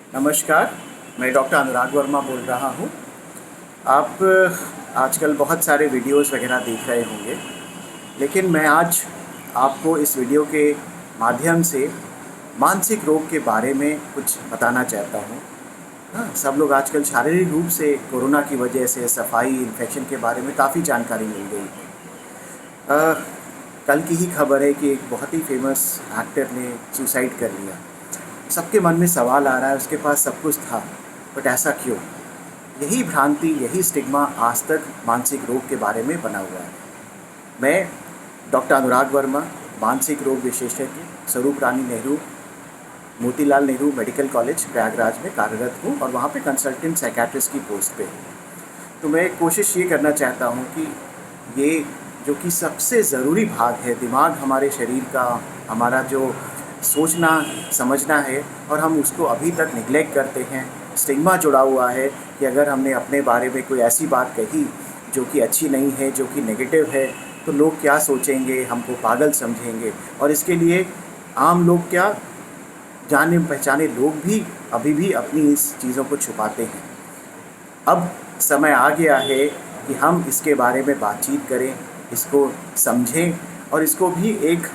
नमस्कार, मैं डॉक्टर अनुराग वर्मा बोल रहा हूँ। आप आजकल बहुत सारे वीडियोज़ वगैरह देख रहे होंगे, लेकिन मैं आज आपको इस वीडियो के माध्यम से मानसिक रोग के बारे में कुछ बताना चाहता हूँ। हाँ, सब लोग आजकल शारीरिक रूप से कोरोना की वजह से सफाई, इन्फेक्शन के बारे में काफ़ी जानकारी मिल गई है। अ, कल की ही खबर है कि एक बहुत ही फेमस एक्टर ने सुसाइड कर लिया। सबके मन में सवाल आ रहा है, उसके पास सब कुछ था, बट ऐसा क्यों? यही भ्रांति, यही स्टिग्मा आज तक मानसिक रोग के बारे में बना हुआ है। मैं डॉक्टर अनुराग वर्मा, मानसिक रोग विशेषज्ञ, स्वरूप रानी नेहरू, मोतीलाल नेहरू मेडिकल कॉलेज प्रयागराज में कार्यरत हूँ और वहाँ पे कंसल्टेंट साइकेट्रिस्ट की पोस्ट पे हूँ। तो मैं कोशिश ये करना चाहता हूँ कि ये जो कि सबसे ज़रूरी भाग है, दिमाग हमारे शरीर का, हमारा जो सोचना समझना है, और हम उसको अभी तक निगलेक्ट करते हैं। स्टिग्मा जुड़ा हुआ है कि अगर हमने अपने बारे में कोई ऐसी बात कही जो कि अच्छी नहीं है, जो कि नेगेटिव है, तो लोग क्या सोचेंगे, हमको पागल समझेंगे। और इसके लिए आम लोग क्या, जाने पहचाने लोग भी अभी भी अपनी इस चीज़ों को छुपाते हैं। अब समय आ गया है कि हम इसके बारे में बातचीत करें, इसको समझें और इसको भी एक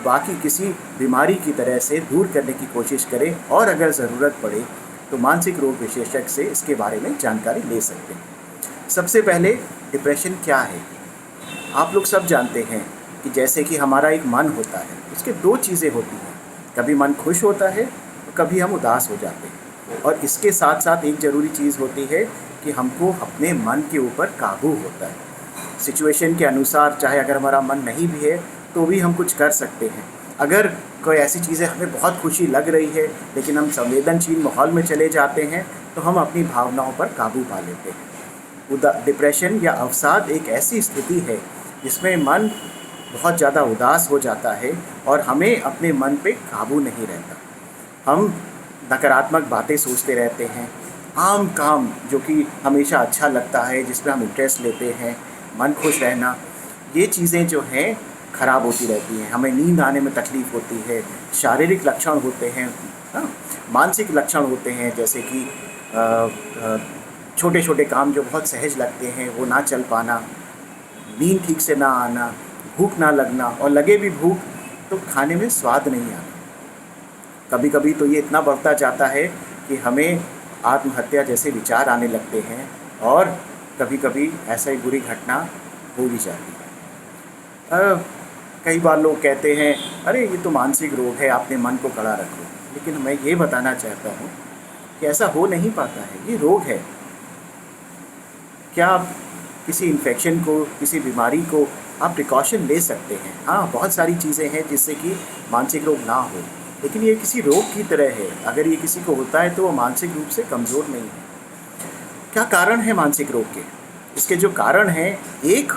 बाकी किसी बीमारी की तरह से दूर करने की कोशिश करें, और अगर ज़रूरत पड़े तो मानसिक रोग विशेषज्ञ से इसके बारे में जानकारी ले सकते हैं। सबसे पहले, डिप्रेशन क्या है? आप लोग सब जानते हैं कि जैसे कि हमारा एक मन होता है, उसके दो चीज़ें होती हैं। कभी मन खुश होता है तो कभी हम उदास हो जाते हैं। और इसके साथ साथ एक ज़रूरी चीज़ होती है कि हमको अपने मन के ऊपर काबू होता है। सिचुएशन के अनुसार, चाहे अगर हमारा मन नहीं भी है तो भी हम कुछ कर सकते हैं। अगर कोई ऐसी चीज़ें हमें बहुत खुशी लग रही है लेकिन हम संवेदनशील माहौल में चले जाते हैं तो हम अपनी भावनाओं पर काबू पा लेते हैं। डिप्रेशन या अवसाद एक ऐसी स्थिति है जिसमें मन बहुत ज़्यादा उदास हो जाता है और हमें अपने मन पे काबू नहीं रहता। हम नकारात्मक बातें सोचते रहते हैं, आम काम जो कि हमेशा अच्छा लगता है, जिसमें हम इंटरेस्ट लेते हैं, मन खुश रहना, ये चीज़ें जो हैं ख़राब होती रहती हैं। हमें नींद आने में तकलीफ़ होती है, शारीरिक लक्षण होते हैं, हाँ, मानसिक लक्षण होते हैं, जैसे कि छोटे छोटे काम जो बहुत सहज लगते हैं वो ना चल पाना, नींद ठीक से ना आना, भूख ना लगना, और लगे भी भूख तो खाने में स्वाद नहीं आना। कभी कभी तो ये इतना बढ़ता जाता है कि हमें आत्महत्या जैसे विचार आने लगते हैं, और कभी कभी ऐसा ही बुरी घटना हो भी जाती है। कई बार लोग कहते हैं, अरे ये तो मानसिक रोग है, आपने मन को कड़ा रखो। लेकिन मैं ये बताना चाहता हूँ कि ऐसा हो नहीं पाता है, ये रोग है। क्या आप किसी इन्फेक्शन को, किसी बीमारी को आप प्रिकॉशन ले सकते हैं। हाँ, बहुत सारी चीज़ें हैं जिससे कि मानसिक रोग ना हो, लेकिन ये किसी रोग की तरह है। अगर ये किसी को होता है तो वो मानसिक रूप से कमज़ोर नहीं है। क्या कारण है मानसिक रोग के? इसके जो कारण हैं, एक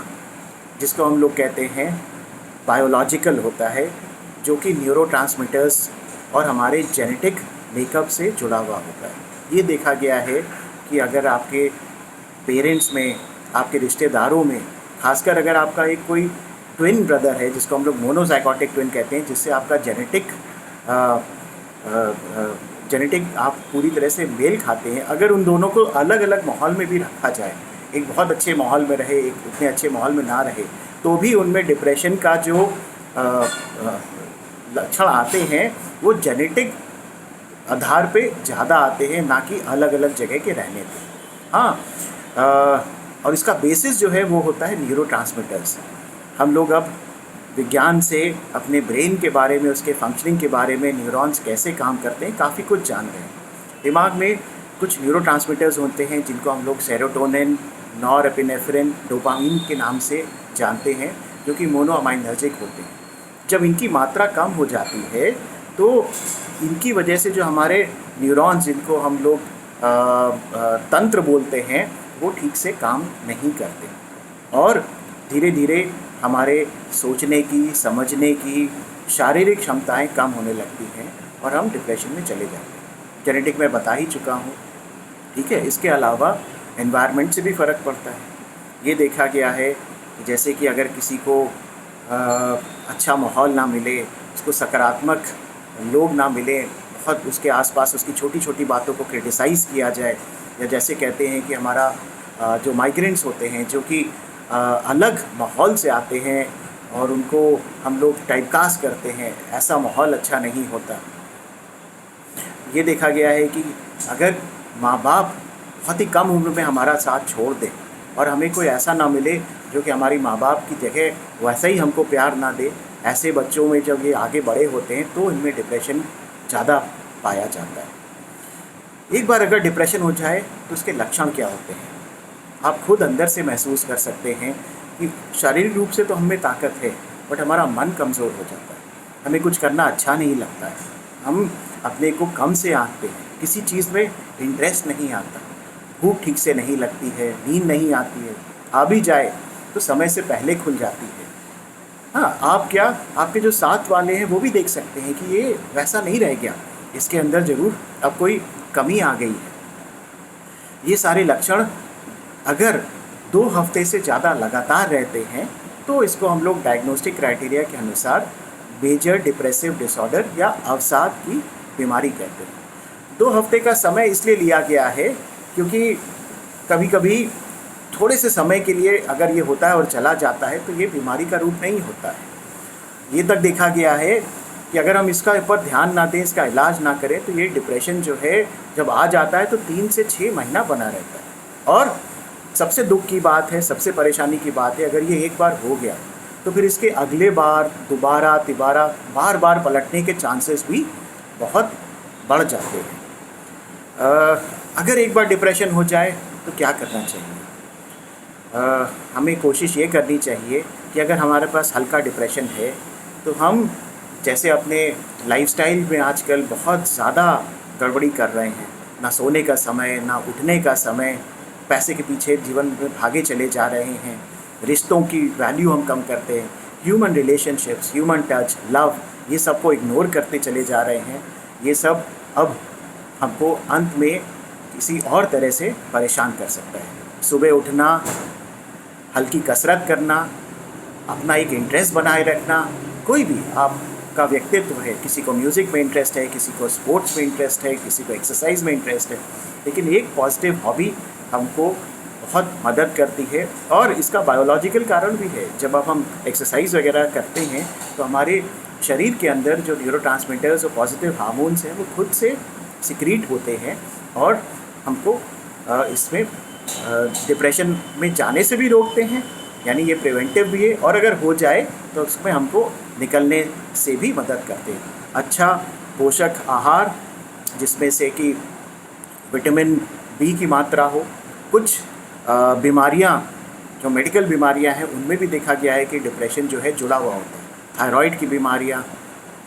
जिसको हम लोग कहते हैं बायोलॉजिकल होता है, जो कि न्यूरोट्रांसमीटर्स और हमारे जेनेटिक मेकअप से जुड़ा हुआ होता है। ये देखा गया है कि अगर आपके पेरेंट्स में, आपके रिश्तेदारों में, खासकर अगर आपका एक कोई ट्विन ब्रदर है, जिसको हम लोग मोनोजाइगोटिक ट्विन कहते हैं, जिससे आपका जेनेटिक आप पूरी तरह से मेल खाते हैं, अगर उन दोनों को अलग अलग माहौल में भी रखा जाए, एक बहुत अच्छे माहौल में रहे, एक उतने अच्छे माहौल में ना रहे, तो भी उनमें डिप्रेशन का जो लक्षण आते हैं वो जेनेटिक आधार पे ज़्यादा आते हैं, ना कि अलग अलग जगह के रहने पे। हाँ, और इसका बेसिस जो है वो होता है न्यूरोट्रांसमीटर्स। हम लोग अब विज्ञान से अपने ब्रेन के बारे में, उसके फंक्शनिंग के बारे में, न्यूरॉन्स कैसे काम करते हैं, काफ़ी कुछ जान रहे हैं। दिमाग में कुछ न्यूरोट्रांसमीटर्स होते हैं जिनको हम लोग सेरोटोनिन, नॉरएपिनेफ्रिन, डोपामिन के नाम से जानते हैं, जो कि मोनोअमाइनर्जिक होते हैं। जब इनकी मात्रा कम हो जाती है तो इनकी वजह से जो हमारे न्यूरॉन्स, जिनको हम लोग तंत्र बोलते हैं, वो ठीक से काम नहीं करते, और धीरे धीरे हमारे सोचने की, समझने की, शारीरिक क्षमताएं कम होने लगती हैं और हम डिप्रेशन में चले जाते हैं। जेनेटिक में बता ही चुका हूँ, ठीक है। इसके अलावा एनवायरनमेंट से भी फ़र्क पड़ता है। ये देखा गया है कि जैसे कि अगर किसी को अच्छा माहौल ना मिले, उसको सकारात्मक लोग ना मिले, बहुत उसके आसपास उसकी छोटी छोटी बातों को क्रिटिसाइज़ किया जाए, या जैसे कहते हैं कि हमारा जो माइग्रेंट्स होते हैं जो कि अलग माहौल से आते हैं और उनको हम लोग टाइपकास्ट करते हैं, ऐसा माहौल अच्छा नहीं होता। ये देखा गया है कि अगर माँ बाप बहुत ही कम उम्र में हमारा साथ छोड़ दें और हमें कोई ऐसा ना मिले जो कि हमारी माँ बाप की जगह वैसा ही हमको प्यार ना दे, ऐसे बच्चों में जब ये आगे बड़े होते हैं तो इनमें डिप्रेशन ज़्यादा पाया जाता है। एक बार अगर डिप्रेशन हो जाए तो उसके लक्षण क्या होते हैं, आप खुद अंदर से महसूस कर सकते हैं कि शारीरिक रूप से तो हमें ताकत है, बट हमारा मन कमज़ोर हो जाता है, हमें कुछ करना अच्छा नहीं लगता है, हम अपने को कम से आंकते हैं, किसी चीज़ में इंटरेस्ट नहीं आता, भूख ठीक से नहीं लगती है, नींद नहीं आती है, आ भी जाए तो समय से पहले खुल जाती है। हाँ, आप क्या, आपके जो साथ वाले हैं वो भी देख सकते हैं कि ये वैसा नहीं रह गया, इसके अंदर ज़रूर अब कोई कमी आ गई है। ये सारे लक्षण अगर 2 हफ्ते से ज़्यादा लगातार रहते हैं तो इसको हम लोग डायग्नोस्टिक क्राइटेरिया के अनुसार मेजर डिप्रेसिव डिसऑर्डर या अवसाद की बीमारी कहते हैं। 2 हफ्ते का समय इसलिए लिया गया है क्योंकि कभी कभी थोड़े से समय के लिए अगर ये होता है और चला जाता है तो ये बीमारी का रूप नहीं होता है। ये तक देखा गया है कि अगर हम इसका ऊपर ध्यान ना दें, इसका इलाज ना करें तो ये डिप्रेशन जो है जब आ जाता है तो 3 से 6 महीना बना रहता है। और सबसे दुख की बात है, सबसे परेशानी की बात है, अगर ये एक बार हो गया तो फिर इसके अगले बार दोबारा तिबारा बार बार पलटने के चांसेस भी बहुत बढ़ जाते हैं। अगर एक बार डिप्रेशन हो जाए तो क्या करना चाहिए? हमें कोशिश ये करनी चाहिए कि अगर हमारे पास हल्का डिप्रेशन है तो हम जैसे अपने लाइफस्टाइल में आजकल बहुत ज़्यादा गड़बड़ी कर रहे हैं, ना सोने का समय, ना उठने का समय, पैसे के पीछे जीवन में भागे चले जा रहे हैं, रिश्तों की वैल्यू हम कम करते हैं, human relationships, human touch, love, ये सब को इग्नोर करते चले जा रहे हैं। ये सब अब हमको अंत में किसी और तरह से परेशान कर सकता है। सुबह उठना, हल्की कसरत करना, अपना एक इंटरेस्ट बनाए रखना, कोई भी आपका व्यक्तित्व है, किसी को म्यूज़िक में इंटरेस्ट है, किसी को स्पोर्ट्स में इंटरेस्ट है, किसी को एक्सरसाइज में इंटरेस्ट है, लेकिन एक पॉजिटिव हॉबी हमको बहुत मदद करती है। और इसका बायोलॉजिकल कारण भी है, जब अब हम एक्सरसाइज वगैरह करते हैं तो हमारे शरीर के अंदर जो न्यूरोट्रांसमीटर्स और पॉजिटिव हार्मोन्स हैं वो खुद से सिक्रीट होते हैं और हमको इसमें डिप्रेशन में जाने से भी रोकते हैं, यानी ये प्रिवेंटिव भी है, और अगर हो जाए तो उसमें हमको निकलने से भी मदद करते हैं। अच्छा पोषक आहार जिसमें से कि विटामिन बी की मात्रा हो, कुछ बीमारियां जो मेडिकल बीमारियां हैं उनमें भी देखा गया है कि डिप्रेशन जो है जुड़ा हुआ होता है। थायराइड की बीमारियां,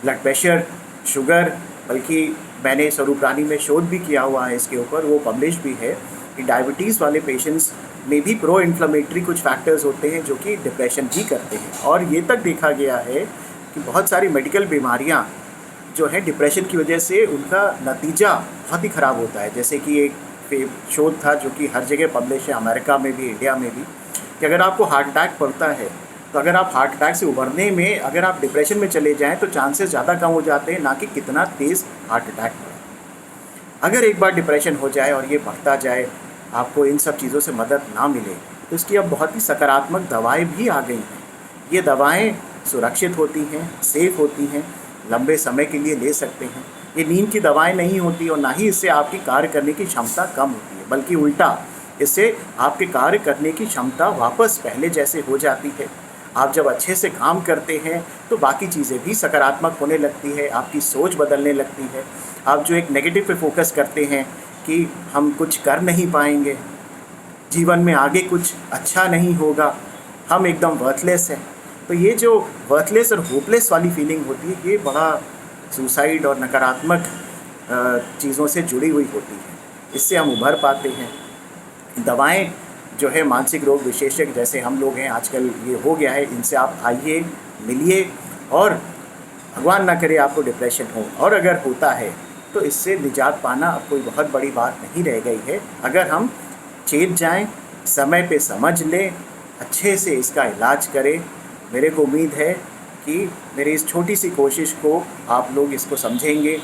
ब्लड प्रेशर, शुगर, बल्कि मैंने स्वरूप रानी में शोध भी किया हुआ है इसके ऊपर, वो पब्लिश भी है कि डायबिटीज़ वाले पेशेंट्स में भी प्रो इन्फ्लेमेटरी कुछ फैक्टर्स होते हैं जो कि डिप्रेशन भी करते हैं। और ये तक देखा गया है कि बहुत सारी मेडिकल बीमारियां जो है डिप्रेशन की वजह से उनका नतीजा बहुत ही ख़राब होता है। जैसे कि एक शोध था जो कि हर जगह पब्लिश है, अमेरिका में भी, इंडिया में भी, कि अगर आपको हार्ट अटैक पड़ता है तो अगर आप हार्ट अटैक से उभरने में अगर आप डिप्रेशन में चले जाएं तो चांसेस ज़्यादा कम हो जाते हैं, ना कि कितना तेज़ हार्ट अटैक पड़े। अगर एक बार डिप्रेशन हो जाए और ये बढ़ता जाए, आपको इन सब चीज़ों से मदद ना मिले, तो इसकी अब बहुत ही सकारात्मक दवाएं भी आ गई हैं। ये दवाएं सुरक्षित होती हैं, सेफ़ होती हैं, लंबे समय के लिए ले सकते हैं। ये नींद की दवाएं नहीं होती और ना ही इससे आपकी कार्य करने की क्षमता कम होती है, बल्कि उल्टा, इससे आपके कार्य करने की क्षमता वापस पहले जैसे हो जाती है। आप जब अच्छे से काम करते हैं तो बाकी चीज़ें भी सकारात्मक होने लगती है, आपकी सोच बदलने लगती है। आप जो एक नेगेटिव पे फोकस करते हैं कि हम कुछ कर नहीं पाएंगे, जीवन में आगे कुछ अच्छा नहीं होगा, हम एकदम वर्थलेस हैं, तो ये जो वर्थलेस और होपलेस वाली फीलिंग होती है, ये बड़ा सुसाइड और नकारात्मक चीज़ों से जुड़ी हुई होती है। इससे हम उभर पाते हैं। दवाएं जो है मानसिक रोग विशेषज्ञ जैसे हम लोग हैं आजकल, ये हो गया है, इनसे आप आइए, मिलिए, और भगवान ना करे आपको डिप्रेशन हो, और अगर होता है तो इससे निजात पाना अब कोई बहुत बड़ी बात नहीं रह गई है। अगर हम चेत जाएं, समय पे समझ लें, अच्छे से इसका इलाज करें, मेरे को उम्मीद है कि मेरी इस छोटी सी कोशिश को आप लोग इसको समझेंगे,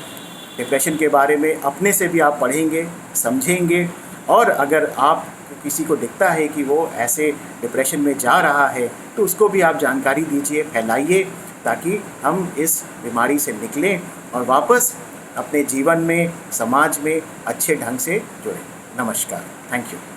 डिप्रेशन के बारे में अपने से भी आप पढ़ेंगे, समझेंगे, और अगर आप किसी को दिखता है कि वो ऐसे डिप्रेशन में जा रहा है तो उसको भी आप जानकारी दीजिए, फैलाइए, ताकि हम इस बीमारी से निकलें और वापस अपने जीवन में, समाज में अच्छे ढंग से जुड़ें। नमस्कार, थैंक यू।